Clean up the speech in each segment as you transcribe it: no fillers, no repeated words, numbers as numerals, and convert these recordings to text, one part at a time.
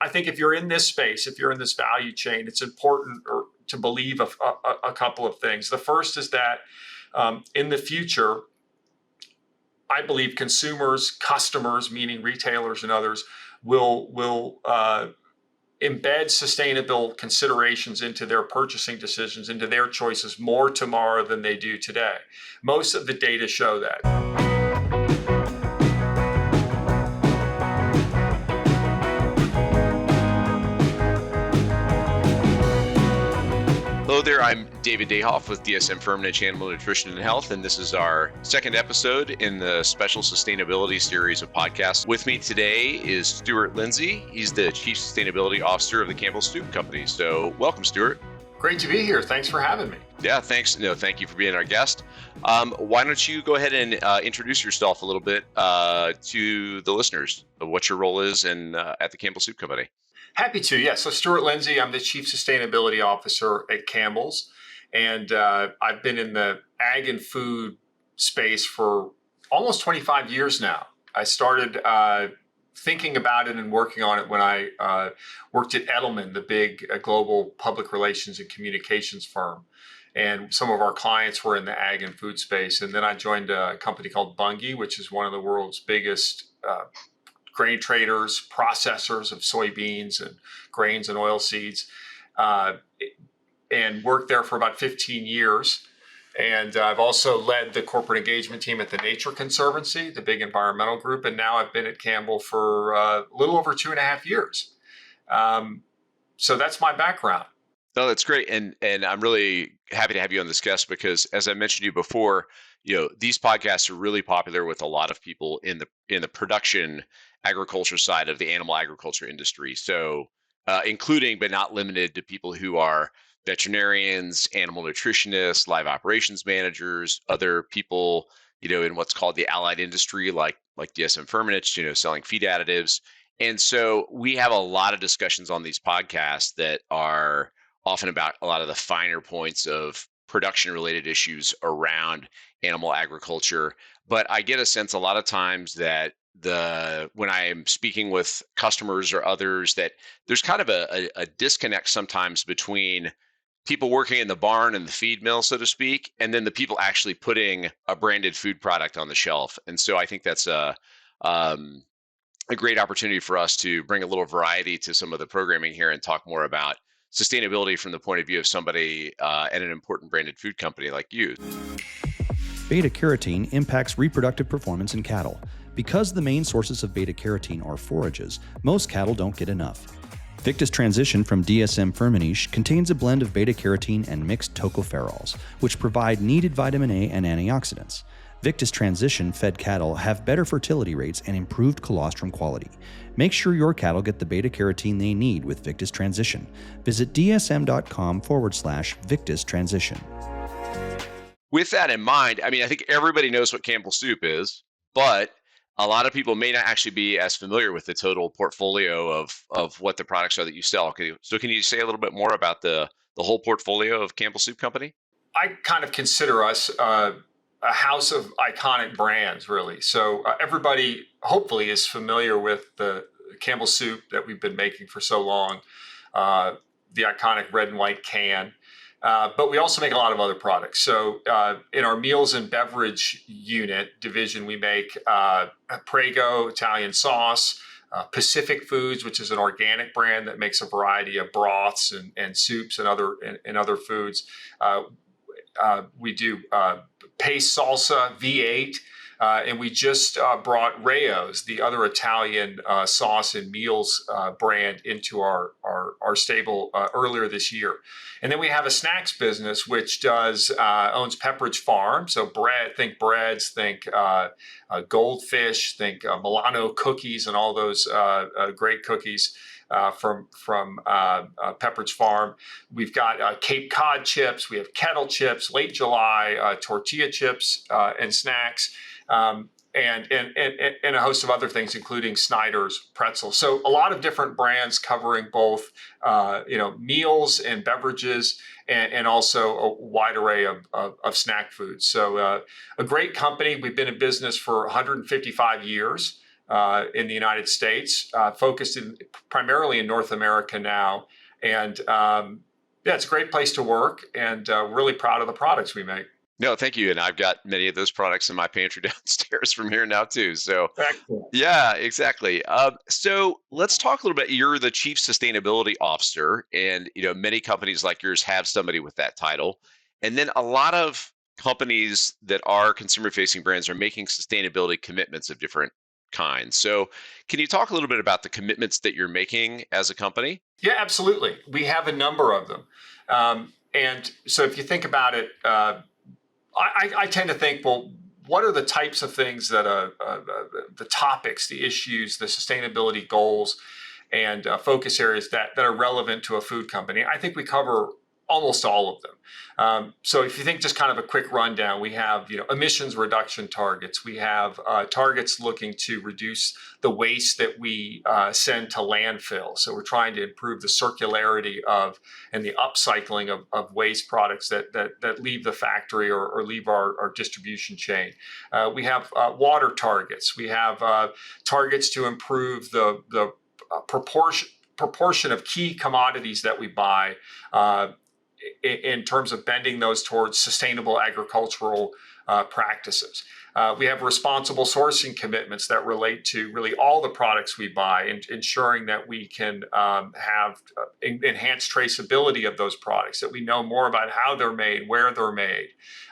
I think if you're in this space, if you're in this value chain, it's important to believe a couple of things. The first is that in the future, I believe consumers, customers, meaning retailers and others, will embed sustainable considerations into their purchasing decisions, into their choices more tomorrow than they do today. Most of the data show that. Hello there, I'm David Dayhoff with DSM Firmenich Animal Nutrition and Health, and this is our second episode in the special sustainability series of podcasts. With me today is Stewart Lindsay. He's the Chief Sustainability Officer of the Campbell Soup Company. So welcome, Stewart. Great to be here. Thanks for having me. Yeah, thanks. Thank you for being our guest. Why don't you go ahead and introduce yourself a little bit to the listeners of what your role is at the Campbell Soup Company. Happy to, yes. So Stewart Lindsay, I'm the Chief Sustainability Officer at Campbell's, and I've been in the ag and food space for almost 25 years now. I started thinking about it and working on it when I worked at Edelman, the big global public relations and communications firm. And some of our clients were in the ag and food space. And then I joined a company called Bunge, which is one of the world's biggest grain traders, processors of soybeans and grains and oil seeds, and worked there for about 15 years. And I've also led the corporate engagement team at the Nature Conservancy, the big environmental group. And now I've been at Campbell for a little over 2.5 years. So that's my background. No, that's great. And I'm really happy to have you on this guest because, as I mentioned to you before, these podcasts are really popular with a lot of people in the production agriculture side of the animal agriculture industry. So including but not limited to people who are veterinarians, animal nutritionists, live operations managers, other people, in what's called the allied industry, like DSM Firmenich, selling feed additives. And so we have a lot of discussions on these podcasts that are often about a lot of the finer points of production related issues around animal agriculture. But I get a sense a lot of times that when I am speaking with customers or others, that there's kind of a disconnect sometimes between people working in the barn and the feed mill, so to speak, and then the people actually putting a branded food product on the shelf. And so I think that's a great opportunity for us to bring a little variety to some of the programming here and talk more about sustainability from the point of view of somebody at an important branded food company like you. Beta-carotene impacts reproductive performance in cattle. Because the main sources of beta-carotene are forages, most cattle don't get enough. Victus Transition from DSM Firmenich contains a blend of beta-carotene and mixed tocopherols, which provide needed vitamin A and antioxidants. Victus Transition fed cattle have better fertility rates and improved colostrum quality. Make sure your cattle get the beta-carotene they need with Victus Transition. Visit dsm.com/Victus Transition. With that in mind, I think everybody knows what Campbell Soup is, but a lot of people may not actually be as familiar with the total portfolio of what the products are that you sell. So can you say a little bit more about the whole portfolio of Campbell Soup Company? I kind of consider us a house of iconic brands, really. So everybody hopefully is familiar with the Campbell Soup that we've been making for so long, the iconic red and white can. But we also make a lot of other products. So in our meals and beverage division, we make Prego Italian sauce, Pacific Foods, which is an organic brand that makes a variety of broths and soups and other foods. We do paste salsa, V8, and we just brought Rayo's, the other Italian sauce and meals brand, into our stable earlier this year. And then we have a snacks business which owns Pepperidge Farm. So think breads, think Goldfish, think Milano cookies, and all those great cookies from Pepperidge Farm. We've got Cape Cod chips, we have kettle chips, late July tortilla chips and snacks, and a host of other things, including Snyder's pretzels. So a lot of different brands covering both meals and beverages, and also a wide array of snack foods. So a great company. We've been in business for 155 years. in the United States, focused primarily in North America now. And yeah, it's a great place to work, and really proud of the products we make. No, thank you. And I've got many of those products in my pantry downstairs from here now too. So Excellent. yeah, exactly. So let's talk a little bit. You're the chief sustainability officer, and many companies like yours have somebody with that title. And then a lot of companies that are consumer-facing brands are making sustainability commitments of different kinds. So can you talk a little bit about the commitments that you're making as a company? Yeah, absolutely. We have a number of them. And so if you think about it, I tend to think, well, what are the types of things that the topics, the issues, the sustainability goals, and focus areas that are relevant to a food company? I think we cover almost all of them. So if you think just kind of a quick rundown, we have emissions reduction targets. We have targets looking to reduce the waste that we send to landfill. So we're trying to improve the circularity of and the upcycling of waste products that leave the factory or leave our distribution chain. We have water targets. We have targets to improve the proportion of key commodities that we buy in terms of bending those towards sustainable agricultural practices. We have responsible sourcing commitments that relate to really all the products we buy, and ensuring that we can have enhanced traceability of those products, that we know more about how they're made, where they're made,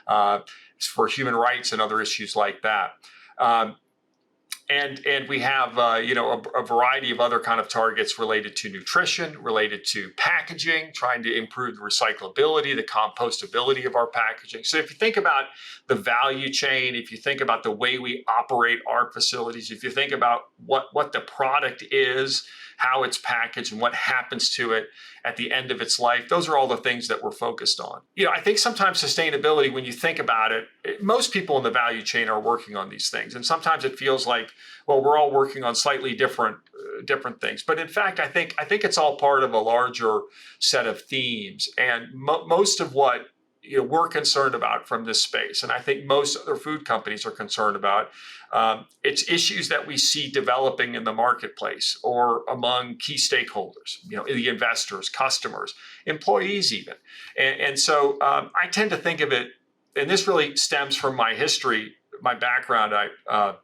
for human rights and other issues like that. And we have a variety of other kind of targets related to nutrition, related to packaging, trying to improve the recyclability, the compostability of our packaging. So if you think about the value chain, if you think about the way we operate our facilities, if you think about what the product is, how it's packaged, and what happens to it at the end of its life, those are all the things that we're focused on. I think sometimes sustainability, when you think about it, most people in the value chain are working on these things. And sometimes it feels like, well, we're all working on slightly different things. But in fact, I think it's all part of a larger set of themes. And most of what we're concerned about from this space, and I think most other food companies are concerned about, it's issues that we see developing in the marketplace or among key stakeholders, the investors, customers, employees even. And so I tend to think of it, and this really stems from my history, my background. I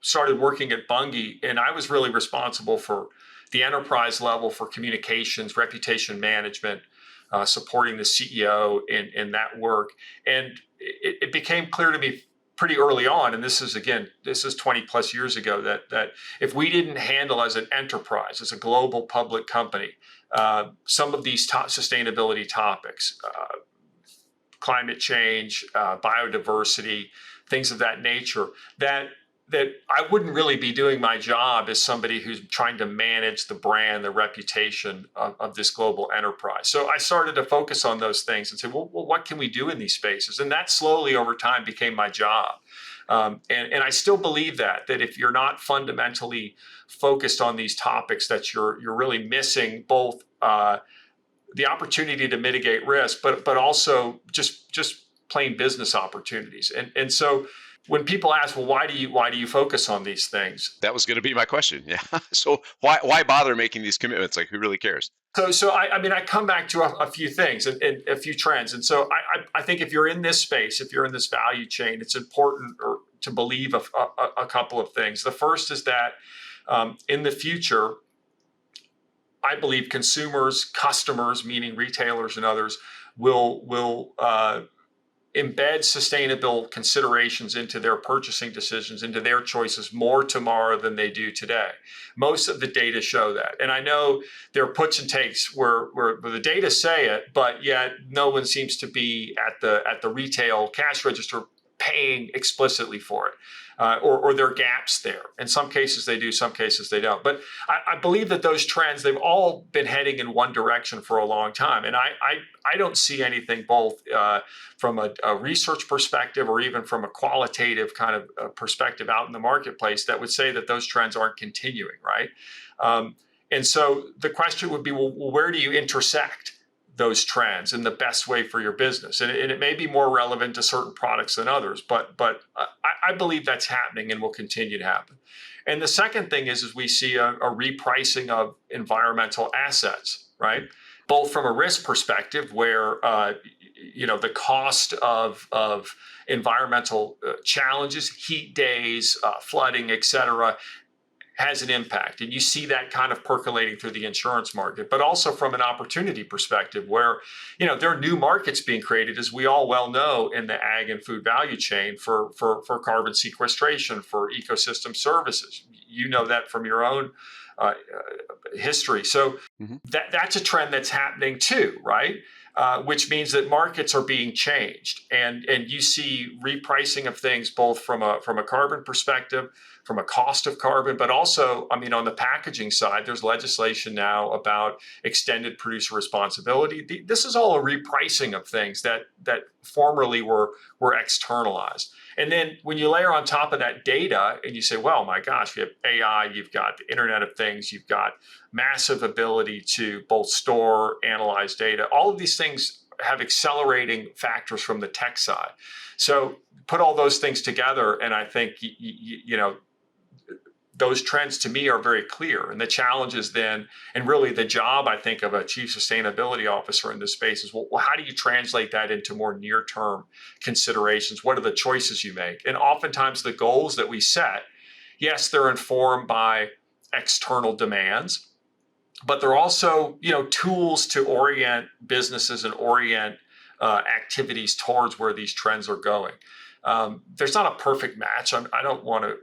started working at Bunge, and I was really responsible for the enterprise level for communications, reputation management, supporting the CEO in that work. And it became clear to me pretty early on, and this is 20 plus years ago, that if we didn't handle as an enterprise, as a global public company, some of these sustainability topics, climate change, biodiversity, things of that nature, that I wouldn't really be doing my job as somebody who's trying to manage the brand, the reputation of this global enterprise. So I started to focus on those things and say, well, what can we do in these spaces? And that slowly over time became my job. And I still believe that if you're not fundamentally focused on these topics, that you're really missing both the opportunity to mitigate risk, but also just plain business opportunities. And so when people ask, well, why do you focus on these things? That was going to be my question. Yeah. So why bother making these commitments? Like, who really cares? So I come back to a few things and a few trends. And so I think if you're in this space, if you're in this value chain, it's important to believe a couple of things. The first is that in the future, I believe consumers, customers, meaning retailers and others, will embed sustainable considerations into their purchasing decisions, into their choices more tomorrow than they do today. Most of the data show that. And I know there are puts and takes where the data say it, but yet no one seems to be at the retail cash register paying explicitly for it. Or there are gaps there. In some cases they do, some cases they don't. But I believe that those trends, they've all been heading in one direction for a long time. And I don't see anything both from a research perspective or even from a qualitative kind of perspective out in the marketplace that would say that those trends aren't continuing, right? And so the question would be, well, where do you intersect those trends and the best way for your business. And it may be more relevant to certain products than others, but I believe that's happening and will continue to happen. And the second thing is we see a repricing of environmental assets, right? Both from a risk perspective, where the cost of environmental challenges, heat days, flooding, et cetera, has an impact. And you see that kind of percolating through the insurance market, but also from an opportunity perspective where, there are new markets being created, as we all well know, in the ag and food value chain for carbon sequestration, for ecosystem services. You know that from your own history. So that's a trend that's happening too, right? Which means that markets are being changed, and you see repricing of things both from a carbon perspective, from a cost of carbon, but also, on the packaging side, there's legislation now about extended producer responsibility. This is all a repricing of things that formerly were externalized. And then when you layer on top of that data and you say, well, my gosh, we have AI, you've got the Internet of Things, you've got massive ability to both store, analyze data. All of these things have accelerating factors from the tech side. So put all those things together, and I think, those trends to me are very clear. And the challenge is then, and really the job, I think, of a chief sustainability officer in this space is, well, how do you translate that into more near-term considerations? What are the choices you make? And oftentimes the goals that we set, yes, they're informed by external demands, but they're also, tools to orient businesses and orient activities towards where these trends are going. There's not a perfect match. I don't want to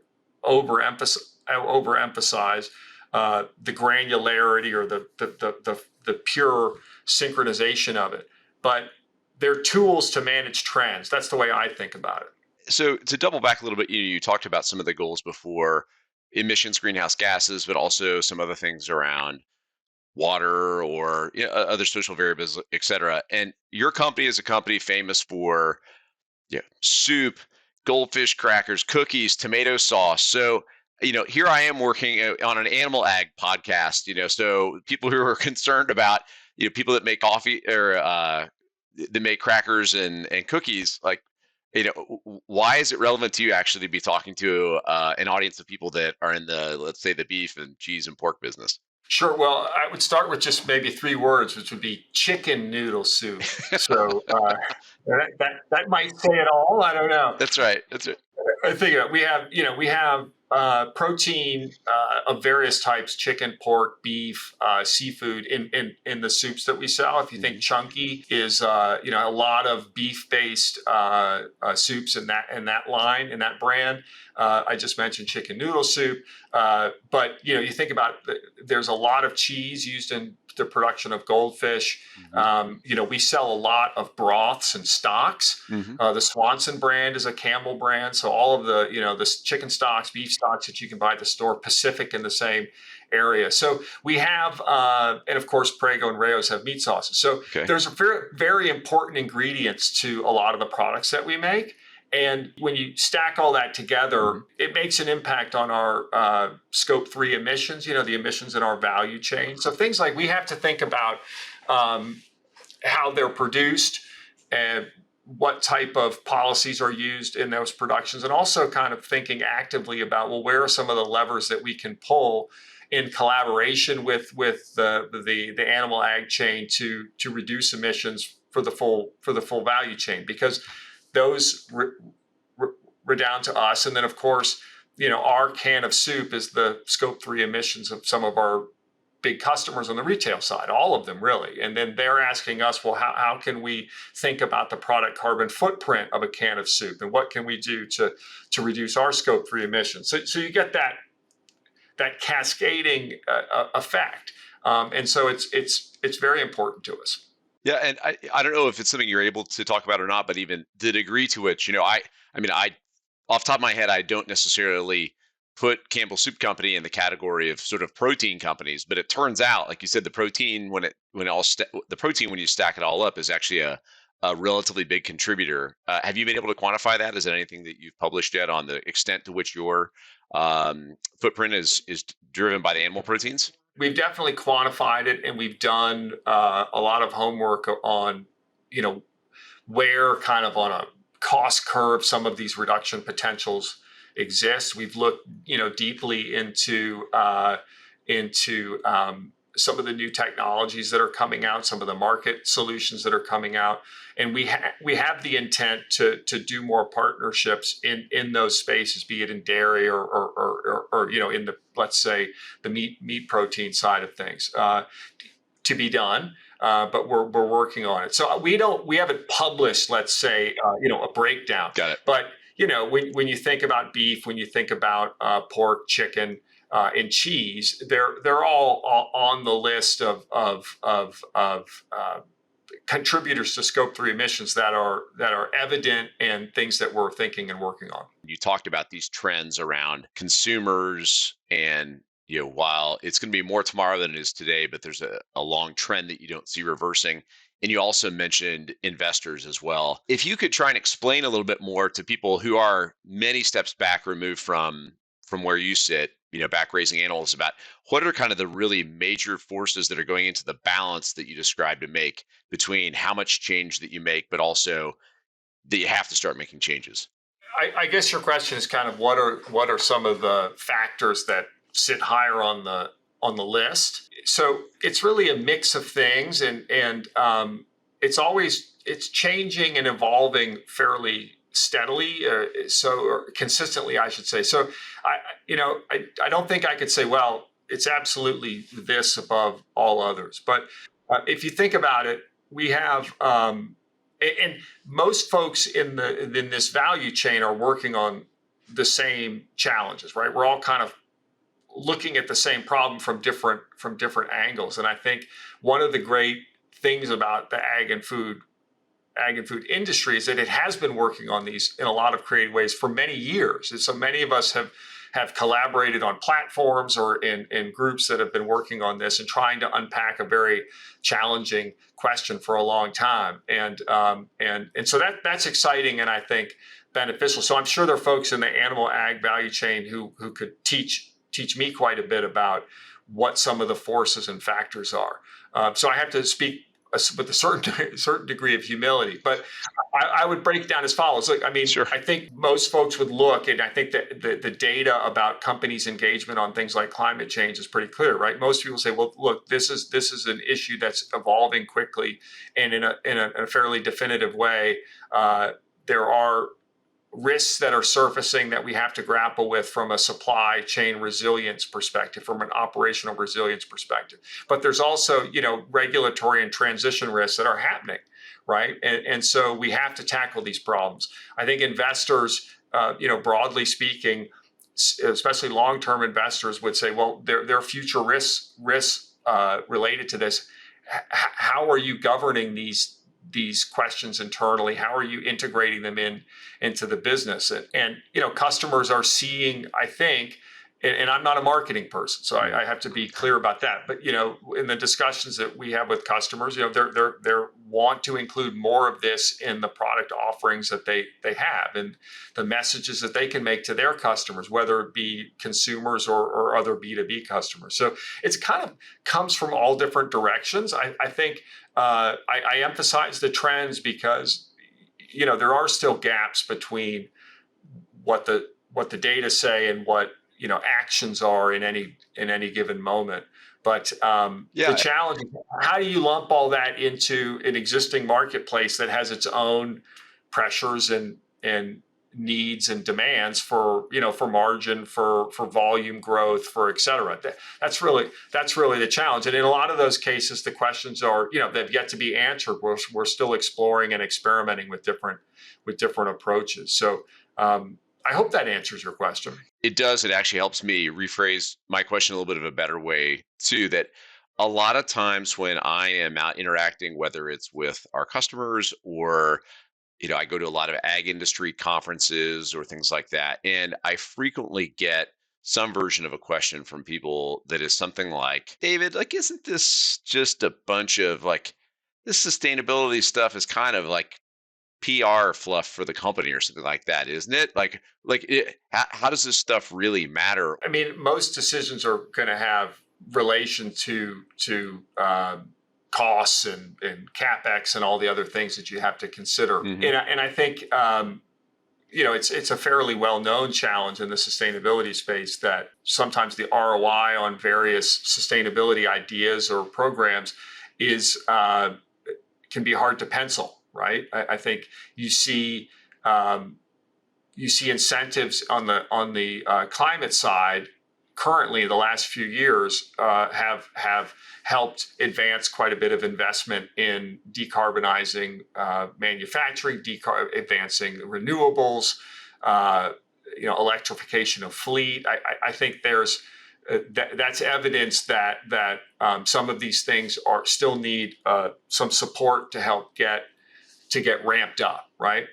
overemphasize the granularity or the pure synchronization of it, but they're tools to manage trends. That's the way I think about it. So to double back a little bit, you talked about some of the goals before: emissions, greenhouse gases, but also some other things around water or other social variables, et cetera. And your company is a company famous for soup, goldfish crackers, cookies, tomato sauce. So, here I am working on an animal ag podcast, so people who are concerned about, people that make coffee or that make crackers and cookies, like, why is it relevant to you actually to be talking to an audience of people that are in the, let's say, the beef and cheese and pork business? Sure. Well, I would start with just maybe 3 words, which would be chicken noodle soup. So that might say it all. I don't know. That's right. That's it. I think we have protein of various types: chicken, pork, beef, seafood in the soups that we sell. If you think chunky is a lot of beef-based soups in that line, in that brand. I just mentioned chicken noodle soup, but you think about there's a lot of cheese used in the production of goldfish. We sell a lot of broths and stocks. The Swanson brand is a Campbell brand, so all of the the chicken stocks, beef stocks that you can buy at the store, Pacific in the same area. So we have, and of course, Prego and Rayo's have meat sauces. So there's very, very important ingredients to a lot of the products that we make. And when you stack all that together, it makes an impact on our Scope 3 emissions, the emissions in our value chain. So things like we have to think about how they're produced and what type of policies are used in those productions, and also kind of thinking actively about, well, where are some of the levers that we can pull in collaboration with the animal ag chain to reduce emissions for the full value chain, because those redound to us. And then, of course, our can of soup is the Scope 3 emissions of some of our big customers on the retail side, all of them really. And then they're asking us, well, how can we think about the product carbon footprint of a can of soup, and what can we do to reduce our Scope 3 emissions? So you get that cascading effect, and so it's very important to us. Yeah, and I don't know if it's something you're able to talk about or not, but even the degree to which, I off the top of my head, I don't necessarily put Campbell Soup Company in the category of sort of protein companies, but it turns out, like you said, the protein when you stack it all up is actually a relatively big contributor. Have you been able to quantify that? Is there anything that you've published yet on the extent to which your footprint is driven by the animal proteins? we've definitely quantified it, and we've done a lot of homework on, where kind of on a cost curve some of these reduction potentials exist. We've looked, deeply into some of the new technologies that are coming out, some of the market solutions that are coming out, and we have the intent to do more partnerships in those spaces, be it in dairy or in the, let's say, the meat protein side of things, to be done. But we're working on it. So we haven't published, let's say, a breakdown. Got it. But when you think about beef, when you think about pork, chicken, and cheese, they're all on the list of contributors to Scope 3 emissions that are evident and things that we're thinking and working on. You talked about these trends around consumers, and while it's going to be more tomorrow than it is today, but there's a long trend that you don't see reversing. And you also mentioned investors as well. If you could try and explain a little bit more to people who are many steps back removed from where you sit, back raising analysts, about what are kind of the really major forces that are going into the balance that you described to make between how much change that you make, but also that you have to start making changes. I guess your question is kind of what are some of the factors that sit higher on the list. So it's really a mix of things, and it's changing and evolving fairly steadily, or consistently, I should say. So I don't think I could say, well, it's absolutely this above all others. But if you think about it, we have, and most folks in this value chain are working on the same challenges, right? We're all kind of looking at the same problem from different angles. And I think one of the great things about the ag and food industry is that it has been working on these in a lot of creative ways for many years. And so many of us have collaborated on platforms or in groups that have been working on this and trying to unpack a very challenging question for a long time. And so that's exciting, and I think beneficial. So I'm sure there are folks in the animal ag value chain who could teach me quite a bit about what some of the forces and factors are. So I have to speak with a certain degree of humility, but I would break it down as follows. Look, I mean, Sure. I think most folks would look, and I think that the data about companies' engagement on things like climate change is pretty clear, right? Most people say, well, look, this is an issue that's evolving quickly and in a fairly definitive way. There are risks that are surfacing that we have to grapple with from a supply chain resilience perspective, from an operational resilience perspective. But there's also, regulatory and transition risks that are happening, right? And so we have to tackle these problems. I think investors, broadly speaking, especially long-term investors, would say, well, there are future risks related to this. How are you governing these questions internally? How are you integrating them into the business? And customers are seeing, I think, and I'm not a marketing person, so I have to be clear about that. But in the discussions that we have with customers, they want to include more of this in the product offerings that they have, and the messages that they can make to their customers, whether it be consumers or other B2B customers. So it's kind of comes from all different directions. I think I emphasize the trends because there are still gaps between what the data say and what actions are in any given moment. But the challenge is, how do you lump all that into an existing marketplace that has its own pressures and needs and demands for margin, for volume growth, for et cetera. That's really the challenge. And in a lot of those cases, the questions are, they've yet to be answered. We're still exploring and experimenting with different approaches. So I hope that answers your question. It does. It actually helps me rephrase my question a little bit of a better way too, that a lot of times when I am out interacting, whether it's with our customers or I go to a lot of ag industry conferences or things like that, and I frequently get some version of a question from people that is something like, David, isn't this just a bunch of this sustainability stuff is kind of like PR fluff for the company or something like that, isn't it? How does this stuff really matter? I mean, most decisions are going to have relation to costs and capex and all the other things that you have to consider. Mm-hmm. And I think it's a fairly well-known challenge in the sustainability space that sometimes the ROI on various sustainability ideas or programs is can be hard to pencil, right? I think you see incentives on the climate side. Currently, the last few years have helped advance quite a bit of investment in decarbonizing manufacturing, advancing renewables, electrification of fleet. I think there's that's evidence that some of these things are still need some support to help get ramped up, right?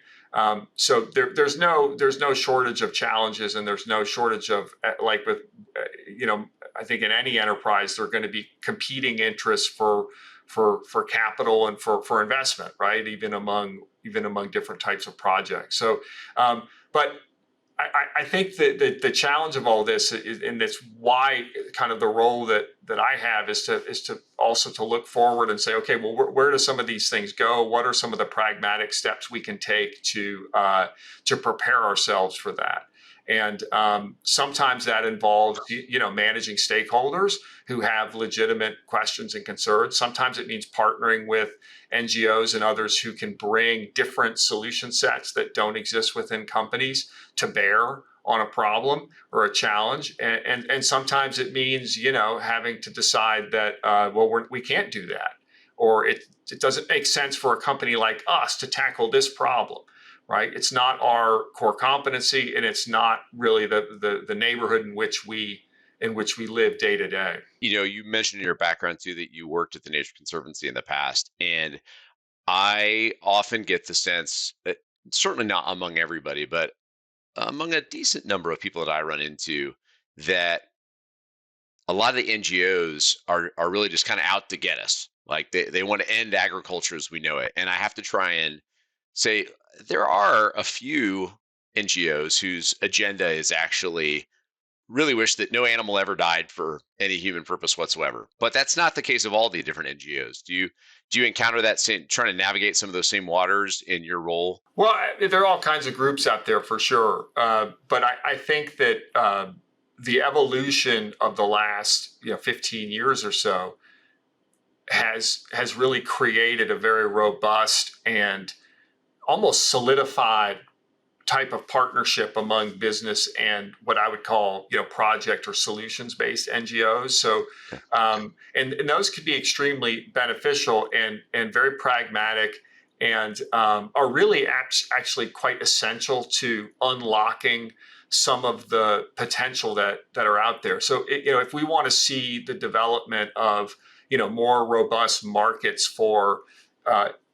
So there's no shortage of challenges, and there's no shortage of like with I think in any enterprise there are going to be competing interests for capital and for investment, right? Even among different types of projects. So, but I think that the challenge of all this is, and that's why kind of the role that I have is to also to look forward and say, okay, well, where do some of these things go? What are some of the pragmatic steps we can take to prepare ourselves for that? And sometimes that involves managing stakeholders who have legitimate questions and concerns. Sometimes it means partnering with NGOs and others who can bring different solution sets that don't exist within companies to bear on a problem or a challenge. And sometimes it means having to decide that we can't do that, or it doesn't make sense for a company like us to tackle this problem. Right? It's not our core competency, and it's not really the neighborhood in which we live day to day. You mentioned in your background too that you worked at the Nature Conservancy in the past, and I often get the sense that, certainly not among everybody, but among a decent number of people that I run into, that a lot of the NGOs are really just kind of out to get us. Like they want to end agriculture as we know it. And I have to try and say there are a few NGOs whose agenda is actually really wish that no animal ever died for any human purpose whatsoever. But that's not the case of all the different NGOs. Do you encounter that same, trying to navigate some of those same waters in your role? Well, there are all kinds of groups out there for sure. But I think that the evolution of the last 15 years or so has really created a very robust and almost solidified type of partnership among business and what I would call, project or solutions-based NGOs. So, and those could be extremely beneficial and very pragmatic, and are really actually quite essential to unlocking some of the potential that are out there. So, if we want to see the development of, more robust markets for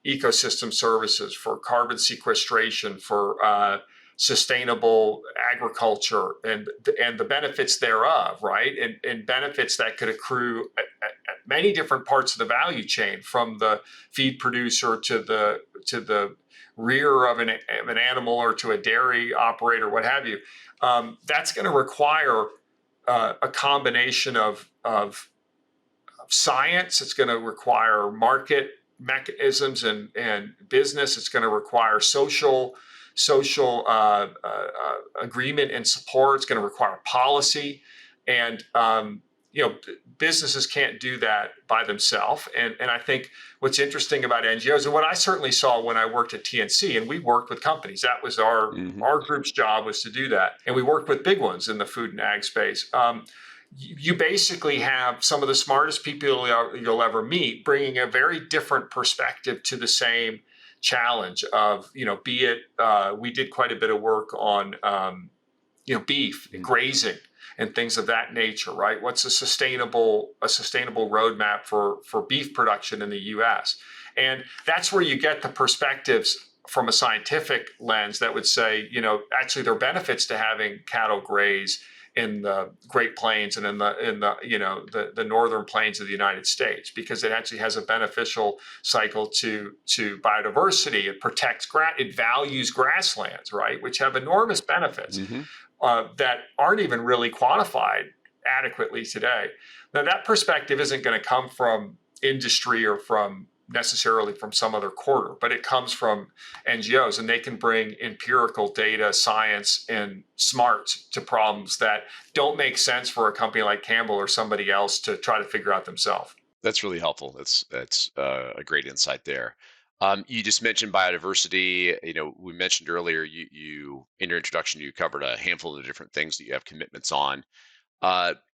ecosystem services, for carbon sequestration, for sustainable agriculture, and the benefits thereof, right? And benefits that could accrue at many different parts of the value chain, from the feed producer to the rearer of an animal, or to a dairy operator, what have you. That's going to require a combination of science. It's going to require market mechanisms and business. It's going to require social agreement and support. It's going to require policy, and businesses can't do that by themselves. And I think what's interesting about NGOs, and what I certainly saw when I worked at TNC, and we worked with companies, that was our group's job, was to do that, and we worked with big ones in the food and ag space. You basically have some of the smartest people you'll ever meet bringing a very different perspective to the same challenge of, be it, we did quite a bit of work on, beef, grazing, and things of that nature, right? What's a sustainable roadmap for beef production in the U.S.? And that's where you get the perspectives from a scientific lens that would say, actually there are benefits to having cattle graze in the Great Plains and in the northern plains of the United States, because it actually has a beneficial cycle to biodiversity. It protects it values grasslands, right, which have enormous benefits that aren't even really quantified adequately today. Now, that perspective isn't going to come from industry or from necessarily from some other quarter, but it comes from NGOs, and they can bring empirical data, science, and smarts to problems that don't make sense for a company like Campbell or somebody else to try to figure out themselves. That's really helpful. That's a great insight there. You just mentioned biodiversity. We mentioned earlier you in your introduction you covered a handful of different things that you have commitments on.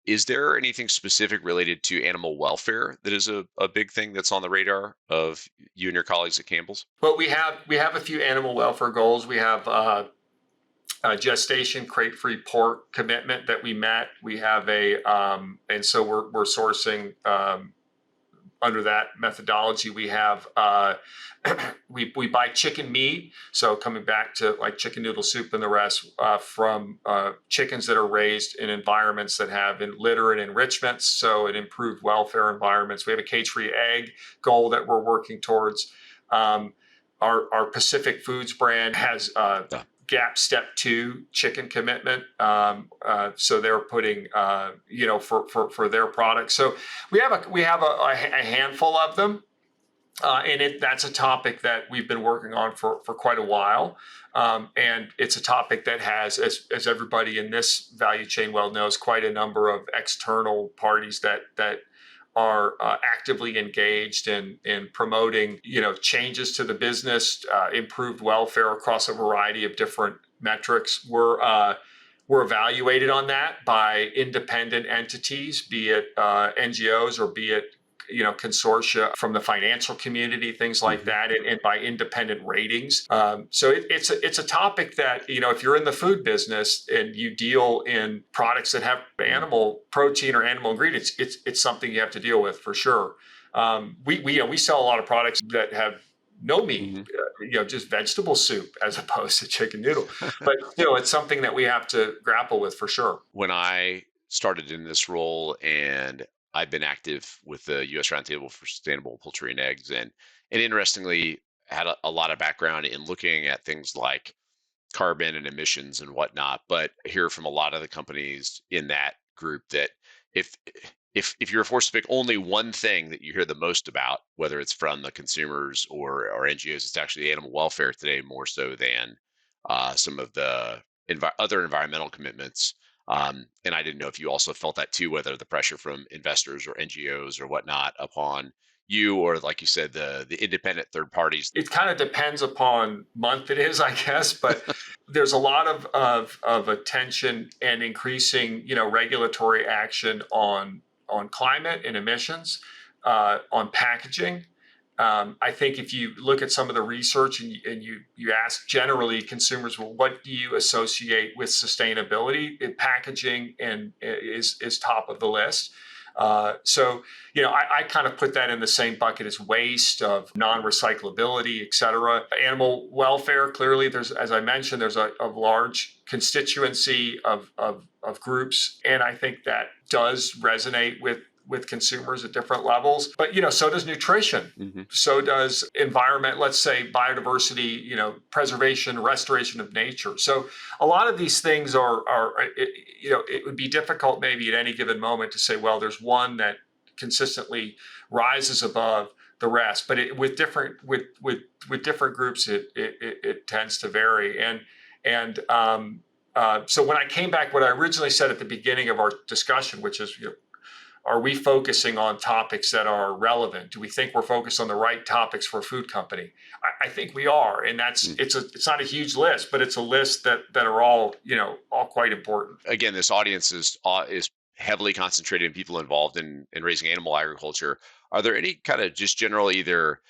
Is there anything specific related to animal welfare that is a big thing that's on the radar of you and your colleagues at Campbell's? But we have a few animal welfare goals. We have a gestation crate-free pork commitment that we met. We have and so we're sourcing under that methodology. We have we buy chicken meat. So coming back to like chicken noodle soup and the rest from chickens that are raised in environments that have litter and enrichments, so it improved welfare environments. We have a cage-free egg goal that we're working towards. Our Pacific Foods brand has Yeah. GAP Step 2 chicken commitment. So they're putting, for their products. So we have a handful of them. And that's a topic that we've been working on for quite a while. And it's a topic that has, as everybody in this value chain well knows, quite a number of external parties that are actively engaged in promoting, changes to the business, improved welfare across a variety of different metrics. We're evaluated on that by independent entities, be it NGOs or be it consortia from the financial community, things like that, and by independent ratings. So it's a topic that, if you're in the food business and you deal in products that have animal protein or animal ingredients, it's something you have to deal with for sure. We sell a lot of products that have no meat, just vegetable soup as opposed to chicken noodle. But it's something that we have to grapple with for sure. When I started in this role, and I've been active with the U.S. Roundtable for Sustainable Poultry and Eggs, and interestingly had a lot of background in looking at things like carbon and emissions and whatnot. But I hear from a lot of the companies in that group that if you're forced to pick only one thing that you hear the most about, whether it's from the consumers or NGOs, it's actually animal welfare today more so than some of the other environmental commitments. And I didn't know if you also felt that too, whether the pressure from investors or NGOs or whatnot upon you, or like you said, the independent third parties. It kind of depends upon month it is, I guess, but there's a lot of attention and increasing, regulatory action on climate and emissions, on packaging. I think if you look at some of the research and you ask generally consumers, well, what do you associate with sustainability? Packaging is top of the list. So I kind of put that in the same bucket as waste, of non-recyclability, et cetera. Animal welfare, clearly, as I mentioned, there's a large constituency of groups, and I think that does resonate with consumers at different levels. But, so does nutrition. So does environment, let's say biodiversity, preservation, restoration of nature. So a lot of these things it would be difficult maybe at any given moment to say, well, there's one that consistently rises above the rest. But with different groups, it tends to vary. So when I came back, what I originally said at the beginning of our discussion, which is, are we focusing on topics that are relevant? Do we think we're focused on the right topics for a food company? I think we are, and it's not a huge list, but it's a list that are all quite important. Again, this audience is heavily concentrated in people involved in raising animal agriculture. Are there any kind of just general either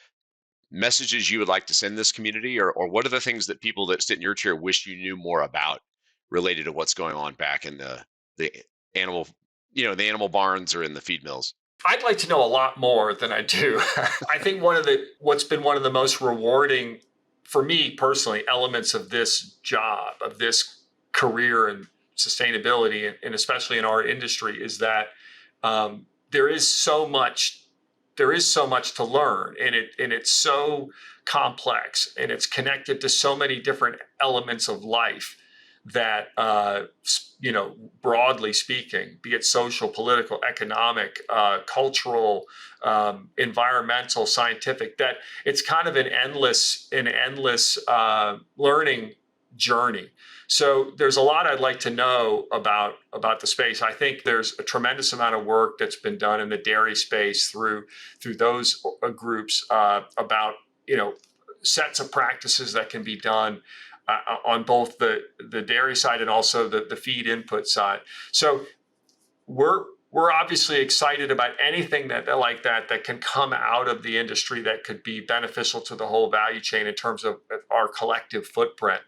messages you would like to send this community, or what are the things that people that sit in your chair wish you knew more about related to what's going on back in the animal, the animal barns or in the feed mills? I'd like to know a lot more than I do. I think what's been one of the most rewarding for me personally elements of this job, of this career and sustainability, and especially in our industry, is that there is so much to learn, and it's so complex, and it's connected to so many different elements of life that, broadly speaking, be it social, political, economic, cultural, environmental, scientific, that it's kind of an endless learning journey. So there's a lot I'd like to know about the space. I think there's a tremendous amount of work that's been done in the dairy space through those groups about sets of practices that can be done on both the dairy side and also the feed input side. So we're obviously excited about anything that can come out of the industry that could be beneficial to the whole value chain in terms of our collective footprint.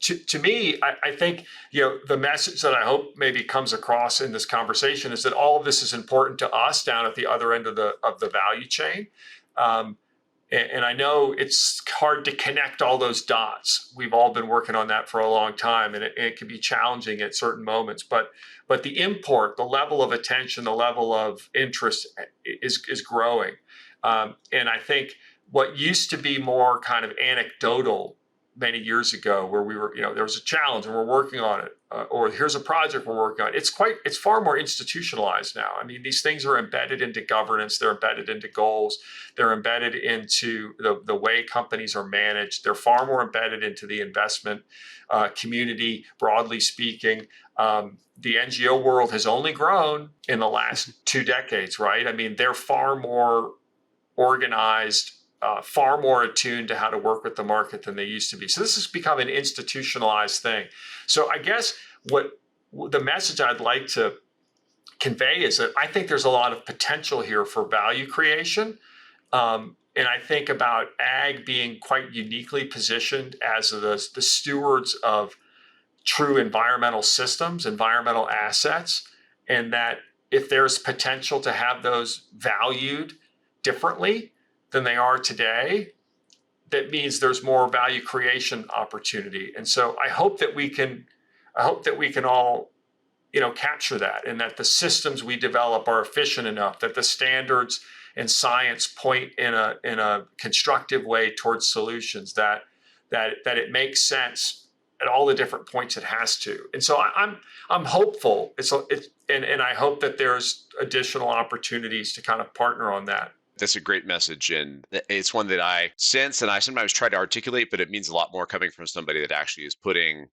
To me, I think the message that I hope maybe comes across in this conversation is that all of this is important to us down at the other end of the value chain. And I know it's hard to connect all those dots. We've all been working on that for a long time, and it can be challenging at certain moments. But the import, the level of attention, the level of interest is growing. And I think what used to be more kind of anecdotal many years ago, where we were, there was a challenge and we're working on it, or here's a project we're working on. It's far more institutionalized now. I mean, these things are embedded into governance, they're embedded into goals, they're embedded into the way companies are managed. They're far more embedded into the investment community, broadly speaking. The NGO world has only grown in the last 2 decades, right? I mean, they're far more organized, far more attuned to how to work with the market than they used to be. So this has become an institutionalized thing. So I guess what the message I'd like to convey is that I think there's a lot of potential here for value creation. And I think about ag being quite uniquely positioned as the stewards of true environmental systems, environmental assets, and that if there's potential to have those valued differently than they are today, that means there's more value creation opportunity. And so I hope that we can all, capture that, and that the systems we develop are efficient enough, that the standards and science point in a constructive way towards solutions, that it makes sense at all the different points it has to. And so I'm hopeful. And I hope that there's additional opportunities to kind of partner on that. That's a great message, and it's one that I sense and I sometimes try to articulate, but it means a lot more coming from somebody that actually is putting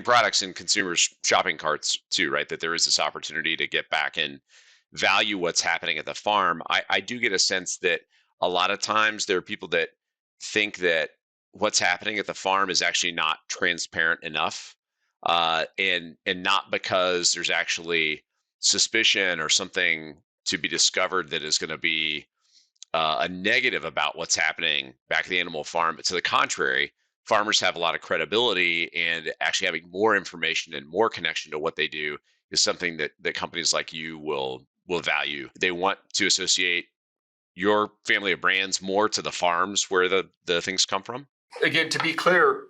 products in consumers' shopping carts too, right? That there is this opportunity to get back and value what's happening at the farm. I do get a sense that a lot of times there are people that think that what's happening at the farm is actually not transparent enough, and not because there's actually suspicion or something to be discovered that is going to be a negative about what's happening back at the animal farm. But to the contrary, farmers have a lot of credibility, and actually having more information and more connection to what they do is something that companies like you will value. They want to associate your family of brands more to the farms where the things come from. Again, to be clear,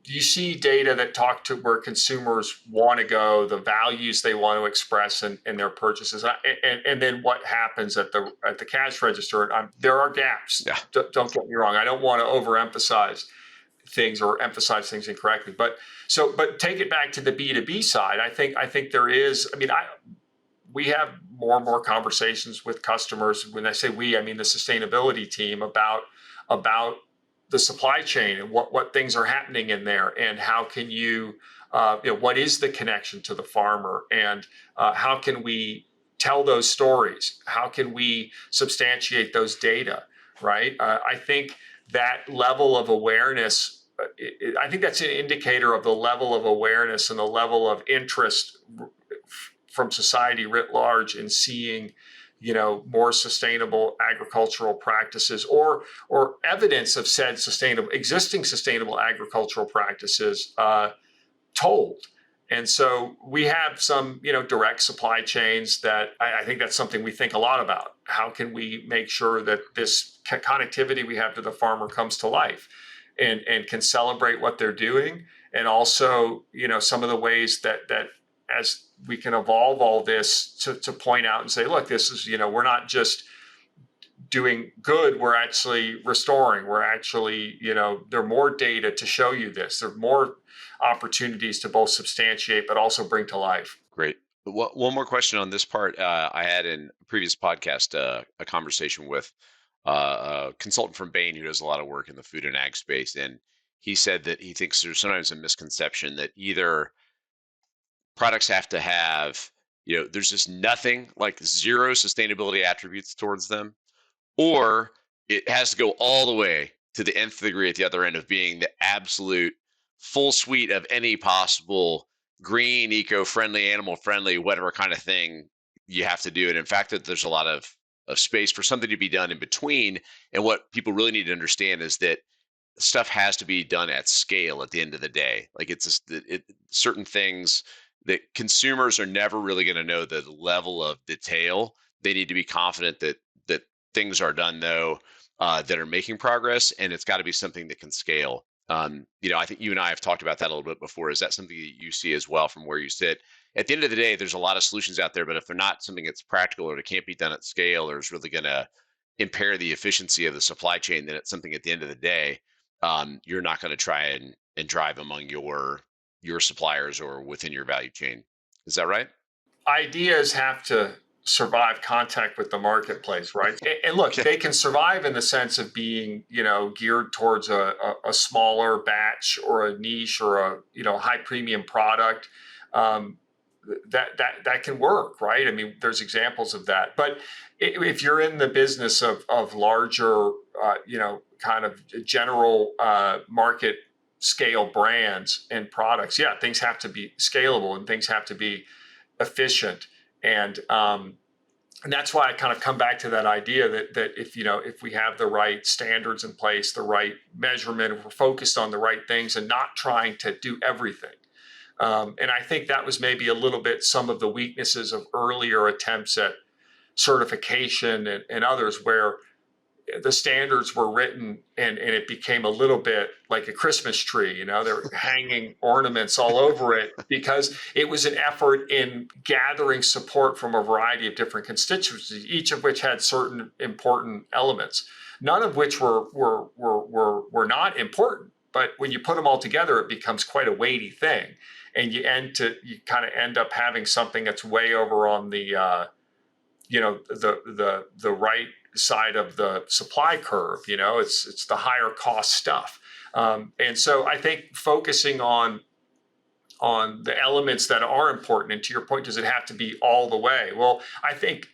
you see data that talk to where consumers want to go, the values they want to express in their purchases, and then what happens at the cash register. There are gaps. Yeah. Don't get me wrong. I don't want to overemphasize things or emphasize things incorrectly. But take it back to the B2B side. I think there is. I mean, we have more and more conversations with customers. When I say we, I mean the sustainability team about the supply chain and what things are happening in there, and how can you, what is the connection to the farmer, and how can we tell those stories? How can we substantiate those data, right? I think that level of awareness, I think that's an indicator of the level of awareness and the level of interest from society writ large in seeing more sustainable agricultural practices or evidence of said existing sustainable agricultural practices told. And so we have some, direct supply chains that I think that's something we think a lot about. How can we make sure that this connectivity we have to the farmer comes to life and can celebrate what they're doing? And also, some of the ways that as we can evolve all this to point out and say, look, this is, we're not just doing good, we're actually restoring. We're actually, there are more data to show you this. There are more opportunities to both substantiate but also bring to life. Great. One more question on this part. I had in a previous podcast a conversation with a consultant from Bain who does a lot of work in the food and ag space, and he said that he thinks there's sometimes a misconception that either products have to have, there's just nothing, like zero sustainability attributes towards them, or it has to go all the way to the nth degree at the other end of being the absolute full suite of any possible green, eco-friendly, animal-friendly, whatever kind of thing you have to do. And in fact, that there's a lot of space for something to be done in between. And what people really need to understand is that stuff has to be done at scale at the end of the day. Like certain things that consumers are never really going to know the level of detail. They need to be confident that things are done, though, that are making progress, and it's got to be something that can scale. I think you and I have talked about that a little bit before. Is that something that you see as well from where you sit? At the end of the day, there's a lot of solutions out there, but if they're not something that's practical or it can't be done at scale or is really going to impair the efficiency of the supply chain, then it's something at the end of the day, you're not going to try and drive among your suppliers or within your value chain. Is that right? Ideas have to survive contact with the marketplace, right? And look, they can survive in the sense of being, geared towards a smaller batch or a niche or a, high premium product. That can work, right? I mean, there's examples of that. But if you're in the business of larger, kind of general market scale brands and products, things have to be scalable and things have to be efficient. And that's why I kind of come back to that idea that if we have the right standards in place, the right measurement, if we're focused on the right things and not trying to do everything. And I think that was maybe a little bit some of the weaknesses of earlier attempts at certification and others, where the standards were written and it became a little bit like a Christmas tree. They're hanging ornaments all over it because it was an effort in gathering support from a variety of different constituencies, each of which had certain important elements, none of which were not important. But when you put them all together, it becomes quite a weighty thing. And you kind of end up having something that's way over on the right side of the supply curve. It's the higher cost stuff. And so I think focusing on the elements that are important, and to your point, does it have to be all the way? Well, I think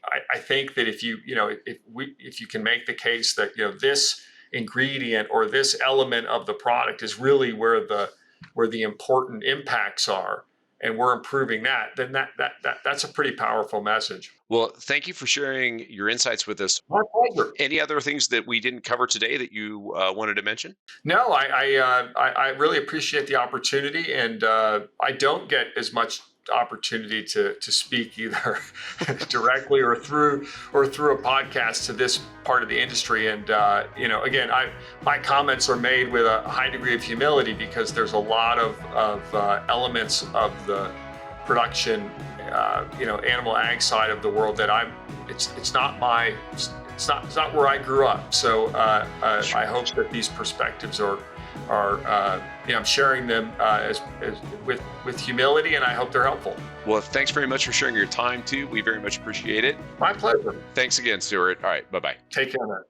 that if you can make the case that this ingredient or this element of the product is really where the important impacts are, and we're improving that, then that's a pretty powerful message. Well, thank you for sharing your insights with us. My pleasure. Any other things that we didn't cover today that you wanted to mention? No, I really appreciate the opportunity, and I don't get as much opportunity to speak either directly or through a podcast to this part of the industry. And again, my comments are made with a high degree of humility because there's a lot of elements of the production, animal ag side of the world that it's not where I grew up. So I hope that these perspectives are I'm sharing them with humility, and I hope they're helpful. Well, thanks very much for sharing your time too. We very much appreciate it. My pleasure. Thanks again, Stewart. All right, bye-bye. Take care, man.